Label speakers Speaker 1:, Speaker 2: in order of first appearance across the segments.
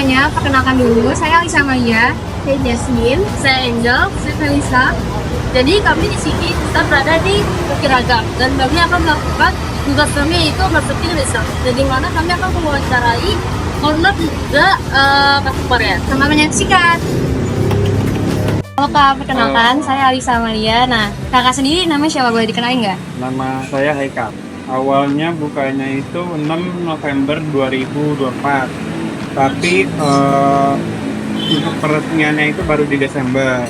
Speaker 1: semuanya, perkenalkan dulu, saya Alisa Maya.
Speaker 2: Saya Jasmine.
Speaker 1: Saya Angel. Saya Felisa.
Speaker 2: Jadi kami di sini kita berada di Bukit Ragam dan kami akan melakukan tugas kami itu marketing research. Jadi mana kami akan mewawancarai owner juga customer ya.
Speaker 1: Selamat menyaksikan. Halo Kak, perkenalkan saya Alisa Maria. Nah, Kakak sendiri namanya siapa, boleh dikenalin nggak?
Speaker 3: Nama saya Haikal. Awalnya bukanya itu 6 November 2024. Tapi untuk peresmiannya itu baru di Desember.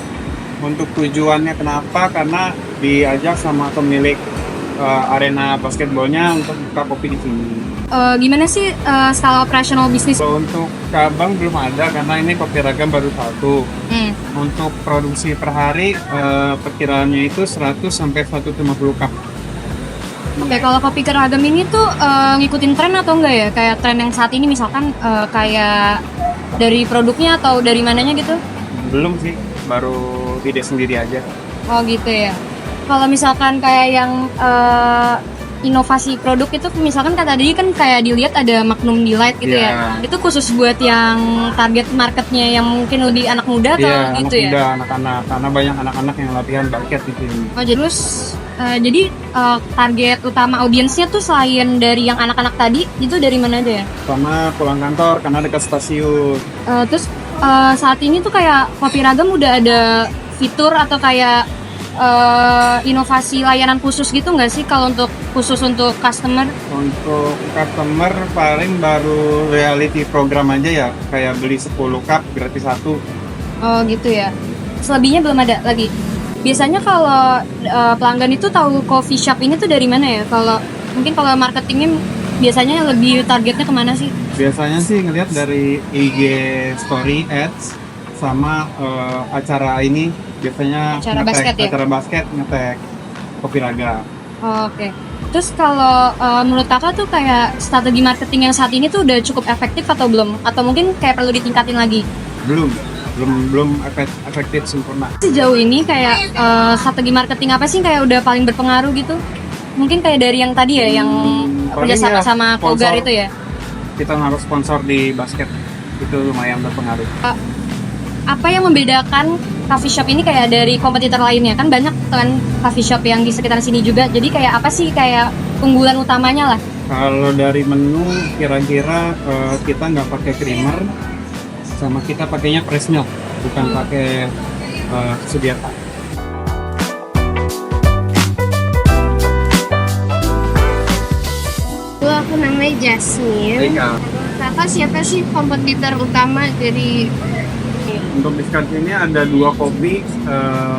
Speaker 3: Untuk tujuannya kenapa? Karena diajak sama pemilik arena basketbolnya untuk buka kopi di sini.
Speaker 1: Gimana sih skala operasional bisnis?
Speaker 3: Kalau untuk cabang belum ada karena ini Kopi Ragam baru satu. Untuk produksi per hari perkiraannya itu 100 sampai 150 cup.
Speaker 1: Oke, kalau Kopi Ragam ini tuh ngikutin tren atau enggak ya? Kayak tren yang saat ini misalkan kayak dari produknya atau dari mananya gitu?
Speaker 3: Belum sih, baru ide sendiri aja.
Speaker 1: Oh gitu ya. Kalau misalkan kayak yang inovasi produk itu misalkan kata tadi kan kayak dilihat ada Magnum Delight gitu ya. Itu khusus buat yang target marketnya yang mungkin lebih anak muda atau gitu ya?
Speaker 3: Iya, anak-anak. Karena banyak anak-anak yang latihan basket di sini.
Speaker 1: Oh jadi target utama audiensnya tuh selain dari yang anak-anak tadi itu dari mana aja ya?
Speaker 3: Sama pulang kantor karena dekat stasiun.
Speaker 1: Terus saat ini tuh kayak Kopi Ragam udah ada fitur atau kayak inovasi layanan khusus gitu nggak sih kalau khusus untuk customer?
Speaker 3: Untuk customer paling baru reality program aja ya, kayak beli 10 cup gratis 1.
Speaker 1: Oh gitu ya. Selebihnya belum ada lagi. Biasanya kalau pelanggan itu tahu coffee shop ini tuh dari mana ya? Kalau marketingnya biasanya lebih targetnya kemana sih?
Speaker 3: Biasanya sih ngelihat dari IG story ads sama acara ini biasanya acara basket ngetek Kopi Ragam.
Speaker 1: Oh, oke. Terus kalau menurut kakak tuh kayak strategi marketing yang saat ini tuh udah cukup efektif atau belum? Atau mungkin kayak perlu ditingkatin lagi?
Speaker 3: Belum efektif sempurna.
Speaker 1: Sejauh ini kayak strategi marketing apa sih kayak udah paling berpengaruh gitu? Mungkin kayak dari yang tadi ya, yang kerjasama sama Kogar itu ya?
Speaker 3: Kita harus sponsor di basket, itu lumayan berpengaruh.
Speaker 1: Apa yang membedakan coffee shop ini kayak dari kompetitor lainnya? Kan banyak kan coffee shop yang di sekitar sini juga, jadi kayak apa sih kayak unggulan utamanya lah?
Speaker 3: Kalau dari menu kira-kira kita nggak pakai creamer, sama kita pakainya fresh milk, bukan pakai Sudiarta.
Speaker 2: Aku namanya Jasmine. Kakak siapa sih kompetitor utama dari?
Speaker 3: Untuk di ini ada 2 kopi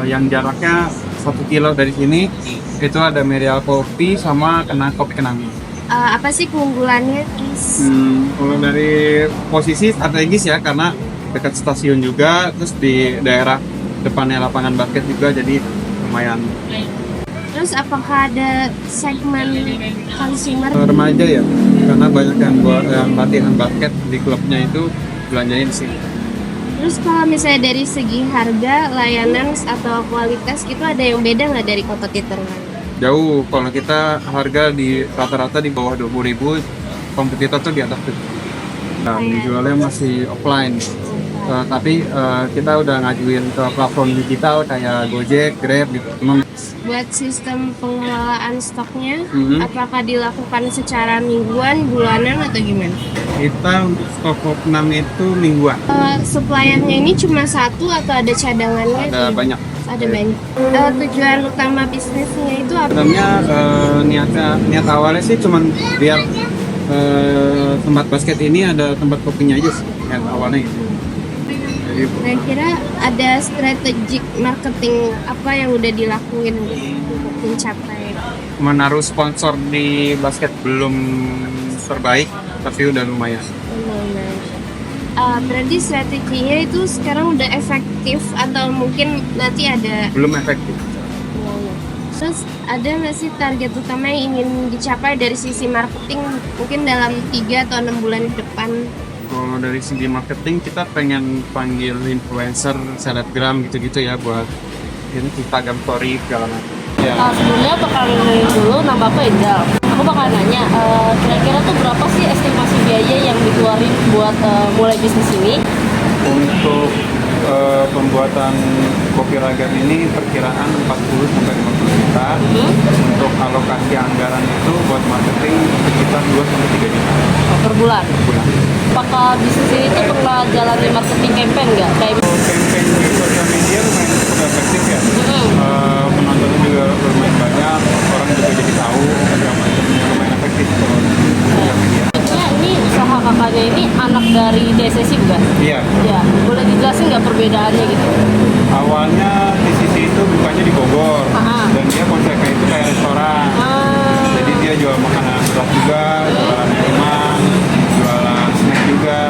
Speaker 3: yang jaraknya 1 kilo dari sini. Itu ada Merial Kopi sama Kopi Kenangi.
Speaker 2: Apa sih keunggulannya, Kis?
Speaker 3: Kalau dari posisi strategis ya, karena dekat stasiun juga, terus di daerah depannya lapangan basket juga, jadi lumayan.
Speaker 2: Terus apakah ada segmen consumer?
Speaker 3: Remaja ya, karena banyak yang latihan basket di klubnya itu belanjain sih.
Speaker 2: Terus kalau misalnya dari segi harga, layanan atau kualitas gitu ada yang beda nggak dari kompetitor lain?
Speaker 3: Jauh, kalau kita harga di rata-rata di bawah 20.000, kompetitor tuh di atas itu. Nah, dijualnya masih offline. Tapi kita udah ngajuin ke platform digital kayak Gojek, Grab gitu.
Speaker 2: Buat sistem pengelolaan stoknya, apakah dilakukan secara mingguan, bulanan, atau gimana?
Speaker 3: Kita untuk stok Vietnam itu mingguan.
Speaker 2: Suppliernya ini cuma satu atau ada cadangannya?
Speaker 3: Ada banyak.
Speaker 2: Ada banyak. Tujuan utama bisnisnya itu apa?
Speaker 3: Sebenarnya niat awalnya sih cuman biar tempat basket ini ada tempat kopinya aja sih, niat awalnya gitu.
Speaker 2: Kira-kira ada strategic marketing apa yang udah dilakuin untuk mencapai?
Speaker 3: Menaruh sponsor di basket belum terbaik, tapi udah lumayan.
Speaker 2: Berarti strateginya itu sekarang udah efektif atau mungkin nanti ada?
Speaker 3: Belum efektif.
Speaker 2: Terus ada nggak sih target utama yang ingin dicapai dari sisi marketing mungkin dalam 3 atau 6 bulan ke depan?
Speaker 3: Kalau dari segi marketing kita pengen panggil influencer, selebgram gitu-gitu ya buat ini Instagram story segala macam.
Speaker 4: Sebelumnya bakal dulu nama aku Angel.
Speaker 2: aku bakal nanya, kira-kira tuh berapa sih estimasi biaya yang dikeluarin buat mulai bisnis ini?
Speaker 3: Untuk pembuatan kopi ragam ini perkiraan 40 sampai 50 juta. Untuk alokasi anggaran itu buat marketing sekitar 2 sampai 3 juta
Speaker 2: Per bulan.
Speaker 3: per bulan.
Speaker 2: Apakah bisnis ini tuh pernah jalani marketing campaign nggak? Kayak
Speaker 3: Campaign di sosial media lumayan cukup efektif ya. Penontonnya juga lumayan banyak, orang juga jadi tahu segala macamnya, lumayan efektif kalau di sosial media.
Speaker 2: maksudnya ini usaha kakaknya ini anak dari DSSI bukan?
Speaker 3: Iya,
Speaker 2: Ya, boleh dijelasin nggak perbedaannya gitu?
Speaker 3: awalnya di sisi itu bukanya di Bogor dan dia konsepnya itu kayak restoran. Jadi dia jual makanan berat juga, jualan minuman, jualan snack juga.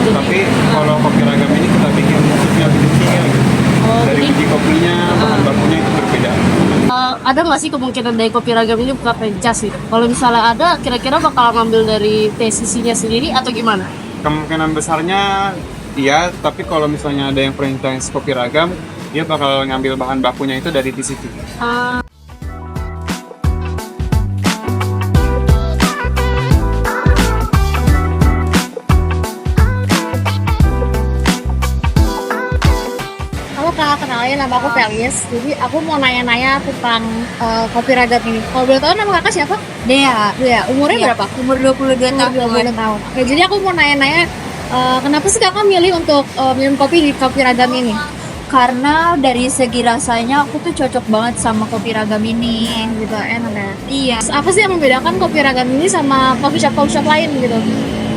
Speaker 2: jadi-
Speaker 3: Tapi kalau kopi ragam ini kita bikin khususnya lebih kecil gitu. Dari biji kopinya, bahan bakunya itu berbeda.
Speaker 2: Ada nggak sih kemungkinan dari kopi ragam ini buka franchise gitu? Kalau misalnya ada, kira-kira bakal ngambil dari TCC-nya sendiri atau gimana?
Speaker 3: Kemungkinan besarnya iya, tapi kalau misalnya ada yang franchise kopi ragam, dia bakal ngambil bahan bakunya itu dari TCT.
Speaker 1: Halo Kak, kenalin nama aku Felis. Jadi aku mau nanya-nanya tentang kopi ragam ini. Kalau boleh tahu nama Kakak siapa? Dea. Dea. Umurnya berapa?
Speaker 4: Umur 22
Speaker 1: Umur 22 tahun. Oke, jadi aku mau nanya-nanya kenapa sih Kakak milih untuk minum kopi di kopi ragam ini?
Speaker 4: Karena dari segi rasanya aku tuh cocok banget sama kopi ragam ini.
Speaker 1: Gitu, enak ya.
Speaker 4: Iya.
Speaker 1: Terus apa sih yang membedakan kopi ragam ini sama coffee shop lain gitu?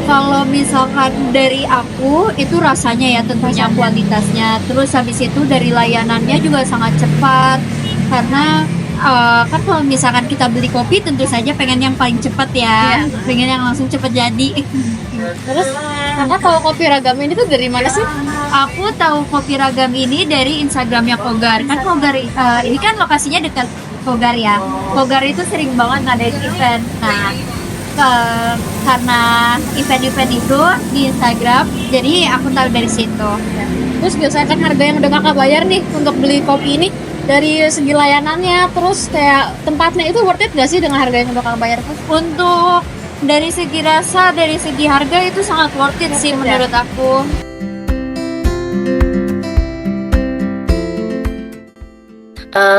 Speaker 4: Kalau misalkan dari aku itu rasanya ya tentunya kualitasnya. Terus habis itu dari layanannya juga sangat cepat. Karena kan kalau misalkan kita beli kopi tentu saja pengen yang paling cepat ya. Pengen yang langsung cepat jadi.
Speaker 1: Terus Kakak tahu kopi ragam ini tuh dari mana sih?
Speaker 4: Aku tahu kopi ragam ini dari Instagramnya Kogar. Kan Kogar ini kan lokasinya dekat Kogar ya. Kogar itu sering banget ngadain event. Nah, karena event-event itu di Instagram, jadi aku tahu dari situ.
Speaker 1: Terus biasanya kan harga yang udah Kakak bayar nih untuk beli kopi ini dari segi layanannya, terus kayak tempatnya itu worth it gak sih dengan harga yang udah Kakak bayar?
Speaker 4: Untuk dari segi rasa, dari segi harga itu sangat worth it sih menurut aku.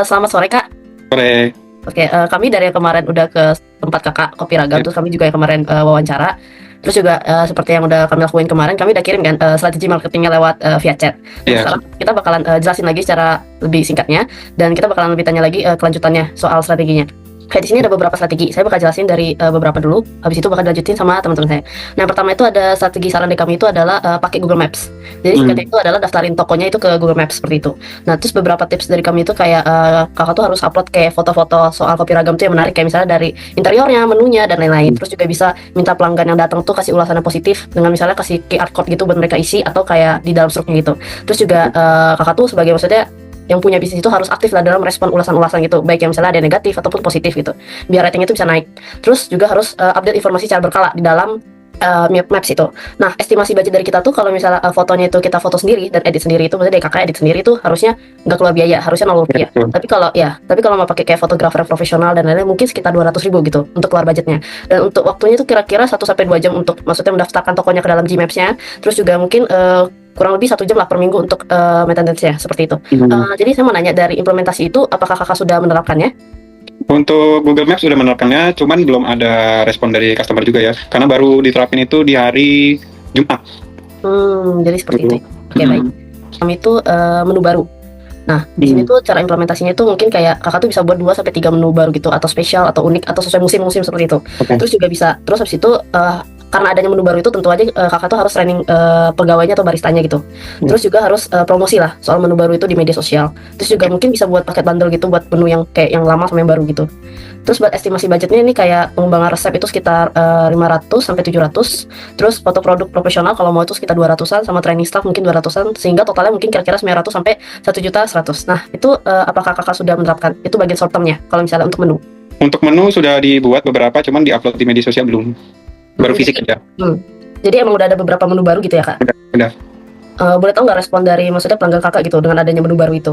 Speaker 2: Selamat sore Kak.
Speaker 3: Sore.
Speaker 2: Oke, kami dari yang kemarin udah ke tempat kakak kopi ragam, terus kami juga yang kemarin wawancara. Terus juga seperti yang udah kami lakuin kemarin, kami udah kirim kan strategi marketingnya lewat via chat.
Speaker 3: Iya.
Speaker 2: Sekarang kita bakalan jelasin lagi secara lebih singkatnya, dan kita bakalan lebih tanya lagi kelanjutannya soal strateginya. Kayak di sini ada beberapa strategi. Saya bakal jelasin dari beberapa dulu. Habis itu bakal dilanjutin sama teman-teman saya. Nah, yang pertama itu ada strategi saran dari kami itu adalah pakai Google Maps. Jadi singkatnya itu adalah daftarin tokonya itu ke Google Maps seperti itu. Nah, terus beberapa tips dari kami itu kayak kakak tuh harus upload kayak foto-foto soal kopi ragam tuh yang menarik, kayak misalnya dari interiornya, menunya dan lain-lain. Terus juga bisa minta pelanggan yang datang tuh kasih ulasan yang positif dengan misalnya kasih QR code gitu buat mereka isi atau kayak di dalam struknya gitu. Terus juga kakak tuh sebagai maksudnya yang punya bisnis itu harus aktif lah dalam respon ulasan-ulasan gitu, baik yang misalnya ada yang negatif ataupun positif gitu, biar ratingnya itu bisa naik. Terus juga harus update informasi secara berkala di dalam Maps itu. Nah, estimasi budget dari kita tuh kalau misalnya fotonya itu kita foto sendiri dan edit sendiri itu, maksudnya dari kakak edit sendiri itu harusnya nggak keluar biaya, harusnya 0 rupiah. Tapi kalau mau pakai kayak fotografer yang profesional dan lain-lain mungkin sekitar 200.000 gitu untuk keluar budgetnya. Dan untuk waktunya itu kira-kira 1 sampai 2 jam untuk maksudnya mendaftarkan tokonya ke dalam Gmaps-nya. Terus juga mungkin kurang lebih 1 jam lah per minggu untuk maintenance-nya seperti itu. Jadi saya mau nanya dari implementasi itu, apakah kakak sudah menerapkannya?
Speaker 3: Untuk Google Maps sudah menerapkannya, cuman belum ada respon dari customer juga ya, karena baru diterapin itu di hari Jumat.
Speaker 2: Jadi seperti itu. Oke, baik. Kami itu menu baru. Nah, di sini tuh cara implementasinya itu mungkin kayak kakak tuh bisa buat 2 sampai 3 menu baru gitu, atau spesial atau unik atau sesuai musim-musim seperti itu. Terus juga bisa, terus habis itu karena adanya menu baru itu tentu aja kakak tuh harus training pegawainya atau baristanya gitu. Terus juga harus promosi lah soal menu baru itu di media sosial. Terus juga mungkin bisa buat paket bundle gitu buat menu yang kayak yang lama sama yang baru gitu. Terus buat estimasi budgetnya ini kayak pengembangan resep itu sekitar 500 sampai 700. Terus foto produk profesional kalau mau itu sekitar 200-an, sama training staff mungkin 200-an, sehingga totalnya mungkin kira-kira 900 sampai 1.100.000. Nah, itu apakah kakak sudah menerapkan? Itu bagian short term-nya kalau misalnya untuk menu.
Speaker 3: Untuk menu sudah dibuat beberapa, cuman diupload di media sosial belum. Baru fisik aja.
Speaker 2: Jadi emang udah ada beberapa menu baru gitu ya kak?
Speaker 3: Udah.
Speaker 2: Boleh tahu nggak respon dari maksudnya pelanggan kakak gitu dengan adanya menu baru itu?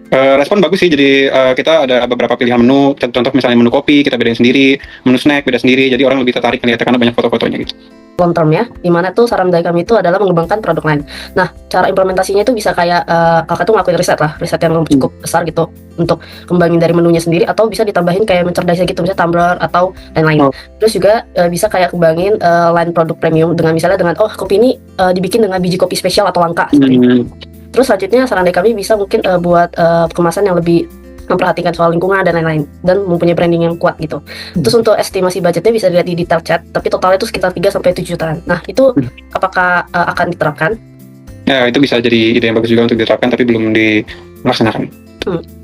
Speaker 5: Respon bagus sih, jadi kita ada beberapa pilihan menu, contoh misalnya menu kopi kita bedain sendiri, menu snack beda sendiri, jadi orang lebih tertarik melihatnya karena banyak foto-fotonya gitu.
Speaker 6: Long term ya, dimana tuh saran dari kami itu adalah mengembangkan produk lain. Nah, cara implementasinya itu bisa kayak kakak tuh ngelakuin riset yang cukup besar gitu untuk kembangin dari menunya sendiri, atau bisa ditambahin kayak merchandise gitu, misalnya tumbler atau lain-lain. Terus juga bisa kayak kembangin line produk premium dengan misalnya dengan kopi ini dibikin dengan biji kopi spesial atau langka seperti itu. Terus selanjutnya saran dari kami bisa mungkin buat kemasan yang lebih memperhatikan soal lingkungan dan lain-lain, dan mempunyai branding yang kuat gitu. Terus untuk estimasi budgetnya bisa dilihat di detail chat, tapi totalnya itu sekitar 3-7 jutaan. Nah itu apakah akan diterapkan?
Speaker 5: Ya itu bisa jadi ide yang bagus juga untuk diterapkan, tapi belum dilaksanakan.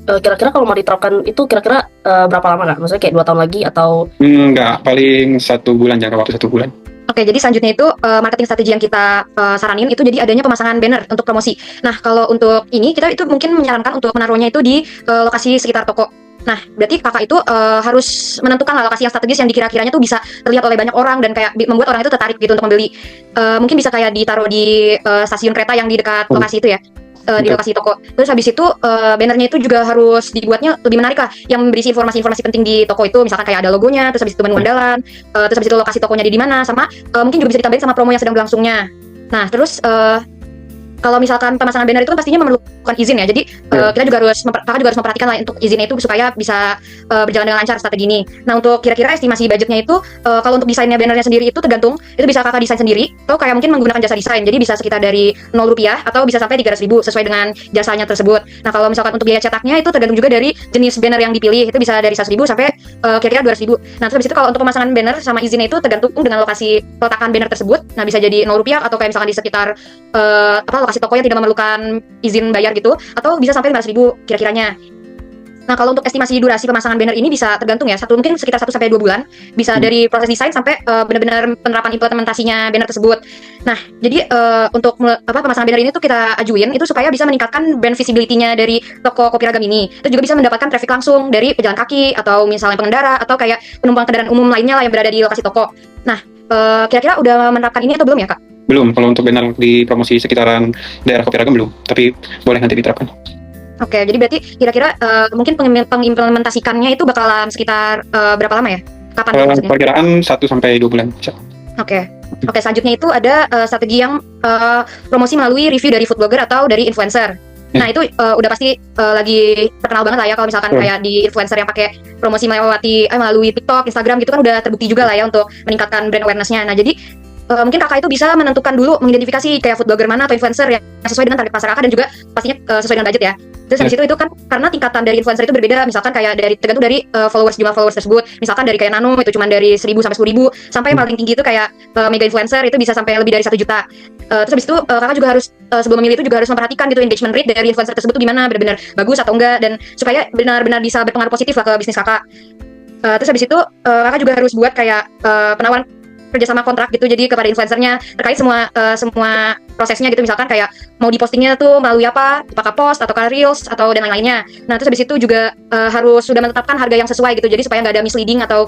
Speaker 6: Kira-kira kalau mau diterapkan itu kira-kira berapa lama nggak? Maksudnya kayak 2 tahun lagi atau?
Speaker 5: Enggak, paling 1 bulan, jangka waktu 1 bulan.
Speaker 7: Oke, jadi selanjutnya itu marketing strategi yang kita saranin itu jadi adanya pemasangan banner untuk promosi. Nah, kalau untuk ini kita itu mungkin menyarankan untuk menaruhnya itu di lokasi sekitar toko. Nah, berarti kakak itu harus menentukan lokasi yang strategis yang dikira-kiranya tuh bisa terlihat oleh banyak orang dan kayak membuat orang itu tertarik gitu untuk membeli. Mungkin bisa kayak ditaruh di stasiun kereta yang di dekat lokasi itu ya. Di lokasi toko. Terus habis itu bannernya itu juga harus dibuatnya lebih menarik lah, yang berisi informasi-informasi penting di toko itu, misalkan kayak ada logonya, terus habis itu menu andalan, terus habis itu lokasi tokonya di mana, sama mungkin juga bisa ditambahin sama promo yang sedang berlangsungnya. Nah, terus kalau misalkan pemasangan banner itu kan pastinya memerlukan izin ya. Jadi kita juga kakak juga harus memperhatikan lah untuk izinnya itu supaya bisa berjalan dengan lancar strategi ini. Nah, untuk kira-kira estimasi budgetnya itu kalau untuk desainnya bannernya sendiri itu tergantung, itu bisa kakak desain sendiri atau kayak mungkin menggunakan jasa desain. Jadi bisa sekitar dari 0 rupiah atau bisa sampai 300.000 sesuai dengan jasanya tersebut. Nah, kalau misalkan untuk biaya cetaknya itu tergantung juga dari jenis banner yang dipilih. Itu bisa dari 100.000 sampai kira-kira 200.000. Nah, terus habis itu kalau untuk pemasangan banner sama izinnya itu tergantung dengan lokasi peletakan banner tersebut. Nah, bisa jadi 0 rupiah atau kayak misalkan di sekitar lokasi toko yang tidak memerlukan izin bayar gitu, atau bisa sampai 500.000 kira-kiranya. Nah, kalau untuk estimasi durasi pemasangan banner ini bisa tergantung ya, mungkin sekitar 1-2 bulan, bisa dari proses desain sampai benar-benar penerapan implementasinya banner tersebut. Nah, jadi untuk pemasangan banner ini tuh kita ajuin itu supaya bisa meningkatkan brand visibility-nya dari toko Kopi Ragam ini. Itu juga bisa mendapatkan traffic langsung dari pejalan kaki atau misalnya pengendara atau kayak penumpang kendaraan umum lainnya lah yang berada di lokasi toko. Nah, kira-kira udah menerapkan ini atau belum ya, Kak?
Speaker 5: Belum, kalau untuk banner di promosi sekitaran daerah Kopi Ragam belum, tapi boleh nanti diterapkan.
Speaker 7: Oke, jadi berarti kira-kira mungkin pengimplementasikannya itu bakalan sekitar berapa lama ya? Kapan maksudnya?
Speaker 5: Perkiraan 1-2 bulan.
Speaker 7: Oke, selanjutnya itu ada strategi yang promosi melalui review dari food blogger atau dari influencer. Nah, itu udah pasti lagi terkenal banget lah ya, kalau misalkan kayak di influencer yang pakai promosi melalui TikTok, Instagram gitu kan udah terbukti juga lah ya untuk meningkatkan brand awareness-nya. Nah, jadi mungkin kakak itu bisa menentukan dulu, mengidentifikasi kayak food blogger mana atau influencer yang sesuai dengan target pasar kakak dan juga pastinya sesuai dengan budget ya. Terus habis itu kan karena tingkatan dari influencer itu berbeda, misalkan kayak tergantung dari jumlah followers tersebut. Misalkan dari kayak Nano itu cuma dari 1.000 sampai 10.000, sampai yang paling tinggi itu kayak mega influencer itu bisa sampai lebih dari 1 juta. Terus habis itu kakak juga harus sebelum memilih itu juga harus memperhatikan gitu engagement rate dari influencer tersebut tuh gimana, benar-benar bagus atau enggak, dan supaya benar-benar bisa berpengaruh positif lah ke bisnis kakak. Terus habis itu kakak juga harus buat kayak penawaran kerjasama kontrak gitu, jadi kepada influencernya terkait semua prosesnya gitu, misalkan kayak mau dipostingnya tuh melalui apakah post atau reels atau dan lain-lainnya. Nah, terus habis itu juga harus sudah menetapkan harga yang sesuai gitu, jadi supaya nggak ada misleading atau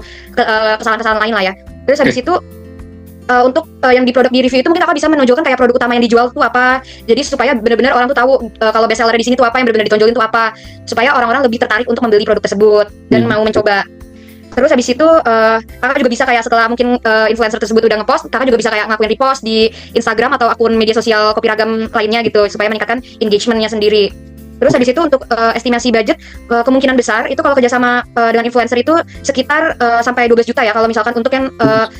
Speaker 7: kesalahan-kesalahan lain lah ya. Terus habis itu untuk yang di produk di review itu mungkin kakak bisa menunjukkan kayak produk utama yang dijual tuh apa, jadi supaya benar-benar orang tuh tahu kalau best seller di sini tuh apa, yang benar-benar ditonjolin tuh apa, supaya orang-orang lebih tertarik untuk membeli produk tersebut dan mau mencoba. Terus habis itu kakak juga bisa kayak setelah mungkin influencer tersebut udah ngepost, kakak juga bisa kayak ngakuin repost di Instagram atau akun media sosial Kopi Ragam lainnya gitu, supaya meningkatkan engagementnya sendiri. Terus habis itu untuk estimasi budget, kemungkinan besar itu kalau kerjasama dengan influencer itu sekitar sampai 12 juta ya, kalau misalkan untuk yang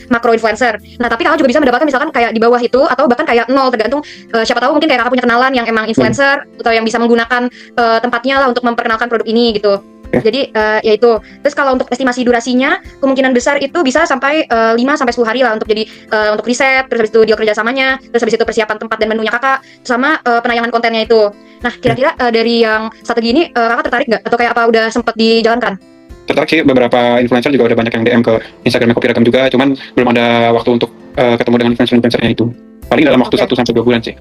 Speaker 7: makro influencer. Nah, tapi kakak juga bisa mendapatkan misalkan kayak di bawah itu atau bahkan kayak 0, tergantung siapa tahu mungkin kayak kakak punya kenalan yang emang influencer atau yang bisa menggunakan tempatnya lah untuk memperkenalkan produk ini gitu. Jadi ya itu. Terus kalau untuk estimasi durasinya, kemungkinan besar itu bisa sampai 5-10 hari lah untuk jadi untuk riset, terus habis itu deal kerjasamanya, terus habis itu persiapan tempat dan menunya kakak, sama penayangan kontennya itu. Nah, kira-kira dari yang strategi ini kakak tertarik nggak? Atau kayak apa udah sempat dijalankan?
Speaker 5: Tertarik sih, beberapa influencer juga udah banyak yang DM ke Instagram Kopi Ragam juga, cuman belum ada waktu untuk ketemu dengan influencer-influencernya itu. Paling dalam waktu 1-2 bulan sih.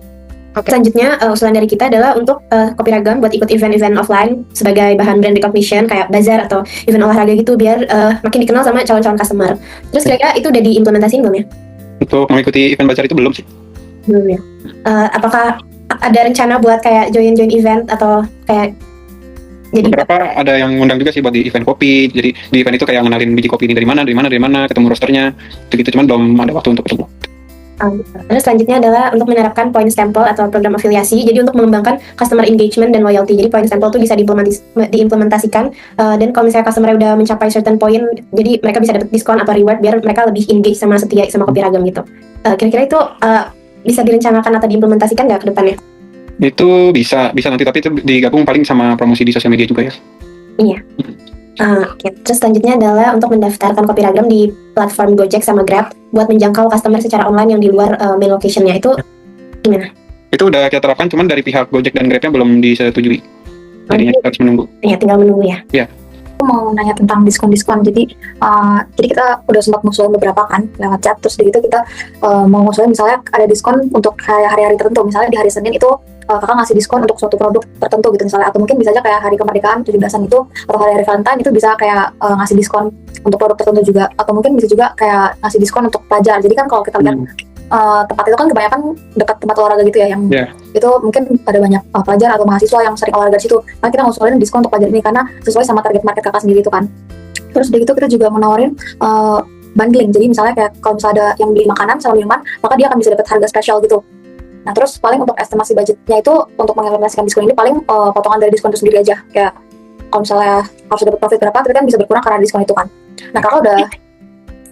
Speaker 6: Selanjutnya usulan dari kita adalah untuk Kopi Ragam buat ikut event-event offline sebagai bahan brand recognition kayak bazar atau event olahraga gitu, biar makin dikenal sama calon-calon customer. Terus kira-kira itu udah diimplementasiin belum ya?
Speaker 5: Untuk mengikuti event bazar itu belum sih.
Speaker 6: Belum ya. Apakah ada rencana buat kayak join event atau kayak
Speaker 4: Jadi
Speaker 5: Beberapa ada yang ngundang juga sih buat di event kopi. Jadi di event itu kayak ngenalin biji kopi ini dari mana, ketemu roasternya, gitu. Cuman belum ada waktu untuk ketemu.
Speaker 8: Terus selanjutnya adalah untuk menerapkan point stempel atau program afiliasi. Jadi untuk mengembangkan customer engagement dan loyalty. Jadi point stempel itu bisa diimplementasikan dan kalau misalnya customer udah mencapai certain point, jadi mereka bisa dapat diskon atau reward biar mereka lebih engage sama setia sama Kopi Ragam gitu. Kira-kira itu bisa direncanakan atau diimplementasikan nggak ke depannya?
Speaker 5: Itu bisa nanti, tapi itu digabung paling sama promosi di sosial media juga ya.
Speaker 8: Iya. Oke. Terus selanjutnya adalah untuk mendaftarkan Kopi Ragam di platform Gojek sama Grab buat menjangkau customer secara online yang di luar main location-nya. Itu gimana?
Speaker 5: Itu udah kita terapkan, cuman dari pihak Gojek dan Grabnya belum disetujui. Jadinya kita harus menunggu.
Speaker 8: Ya, tinggal menunggu ya.
Speaker 5: Iya.
Speaker 9: Aku mau nanya tentang diskon-diskon. Jadi kita udah sempat ngusulin beberapa kan lewat chat. Terus dari itu kita mau ngusulin misalnya ada diskon untuk kayak hari-hari tertentu. Misalnya di hari Senin itu kakak ngasih diskon untuk suatu produk tertentu gitu misalnya. Atau mungkin bisa aja kayak hari kemerdekaan 17-an itu atau hari-hari Valentine itu bisa kayak ngasih diskon untuk produk tertentu juga. Atau mungkin bisa juga kayak ngasih diskon untuk pelajar. Jadi kan kalau kita lihat tempat itu kan kebanyakan dekat tempat olahraga gitu ya, yang itu mungkin ada banyak pelajar atau mahasiswa yang sering olahraga di situ. Nah kita ngusulin diskon untuk pelajar ini karena sesuai sama target market kakak sendiri itu kan. Terus dari itu kita juga menawarin bundling. Jadi misalnya kayak kalau misalnya ada yang beli makanan sama minuman, maka dia akan bisa dapat harga spesial gitu. Nah terus paling untuk estimasi budgetnya itu untuk mengimplementasikan diskon ini paling potongan dari diskon itu sendiri aja. Kayak kalau misalnya harus dapat profit berapa, tapi kan bisa berkurang karena diskon itu kan. Nah kakak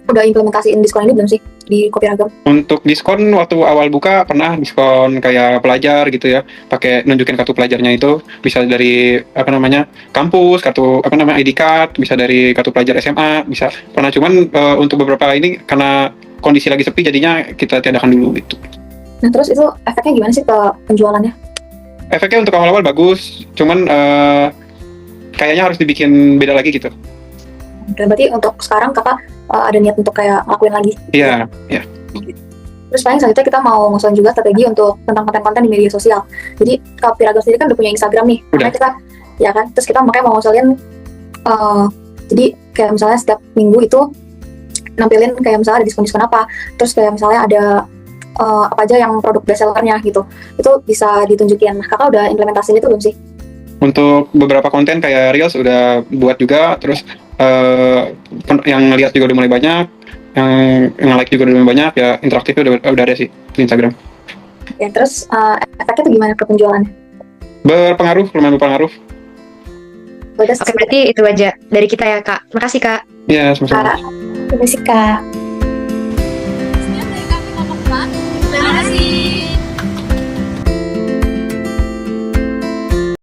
Speaker 9: udah implementasiin diskon ini belum sih di Kopi Ragam?
Speaker 5: Untuk diskon waktu awal buka pernah diskon kayak pelajar gitu ya, pakai nunjukin kartu pelajarnya itu bisa dari kampus, kartu ID card, bisa dari kartu pelajar SMA, bisa pernah. Cuman untuk beberapa ini karena kondisi lagi sepi jadinya kita tiadakan dulu gitu.
Speaker 9: Nah terus itu efeknya gimana sih ke penjualannya?
Speaker 5: Efeknya untuk awal-awal bagus, cuman kayaknya harus dibikin beda lagi gitu.
Speaker 9: Dan berarti untuk sekarang kakak ada niat untuk kayak ngelakuin lagi?
Speaker 5: Iya.
Speaker 9: Terus paling selanjutnya kita mau ngusulin juga strategi untuk tentang konten-konten di media sosial. Jadi Kopi Ragam sendiri kan udah punya Instagram nih. Makanya kita, ya kan, terus kita makanya mau ngusulin jadi kayak misalnya setiap minggu itu nampilin kayak misalnya ada diskon-diskon apa, terus kayak misalnya ada apa aja yang produk best sellernya gitu, itu bisa ditunjukin. Nah kakak udah implementasiin itu belum sih?
Speaker 5: Untuk beberapa konten kayak Reels udah buat juga, terus yang ngeliat juga udah mulai banyak, yang like juga udah mulai banyak, ya interaktifnya udah ada sih di Instagram.
Speaker 9: Ya terus efeknya tuh gimana ke penjualannya?
Speaker 5: Lumayan berpengaruh.
Speaker 7: Oke, berarti itu aja dari kita ya kak. Makasih kak.
Speaker 5: Ya, sama-sama.
Speaker 8: Terima kasih Kak.